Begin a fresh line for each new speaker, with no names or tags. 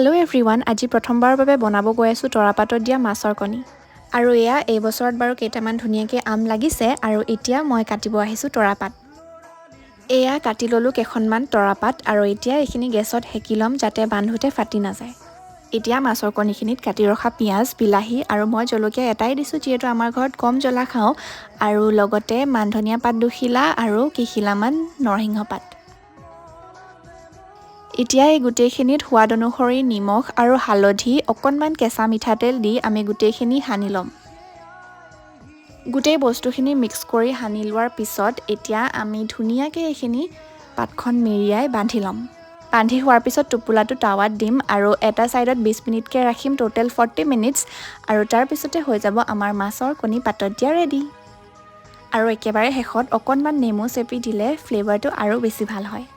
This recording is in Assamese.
হেল্ল' এভৰিৱান, আজি প্ৰথমবাৰৰ বাবে বনাব গৈ আছোঁ তৰাপাতত দিয়া মাছৰ কণী। আৰু এয়া এই বছৰত বাৰু কেইটামান ধুনীয়াকৈ আম লাগিছে আৰু এতিয়া মই কাটিব আহিছোঁ তৰাপাত। এয়া কাটি ল'লোঁ কেইখনমান তৰাপাত আৰু এতিয়া এইখিনি গেছত সেকি ল'ম যাতে বান্ধোতে ফাটি নাযায়। এতিয়া মাছৰ কণীখিনিত কাটি ৰখা পিঁয়াজ, বিলাহী আৰু মই জলকীয়া এটাই দিছোঁ যিহেতু আমাৰ ঘৰত কম জ্বলা খাওঁ, আৰু লগতে মান ধনিয়া পাত 2 খিলা আৰু কেইখিলামান নৰসিংহ পাত। এতিয়া এই গোটেইখিনিত সোৱাদ অনুসৰি নিমখ আৰু হালধি, অকণমান কেঁচা মিঠাতেল দি আমি গোটেইখিনি সানি ল'ম। গোটেই বস্তুখিনি মিক্স কৰি সানি লোৱাৰ পিছত এতিয়া আমি ধুনীয়াকৈ এইখিনি পাতখন মেৰিয়াই বান্ধি ল'ম। বান্ধি হোৱাৰ পিছত টোপোলাটো টাৱাত দিম আৰু এটা ছাইডত 20 মিনিটকৈ ৰাখিম, টোটেল 40 মিনিটছ, আৰু তাৰপিছতে হৈ যাব আমাৰ মাছৰ কণী পাতত দিয়া ৰেডি। আৰু একেবাৰে শেষত অকণমান নেমু চেপি দিলে ফ্লেভাৰটো আৰু বেছি ভাল হয়।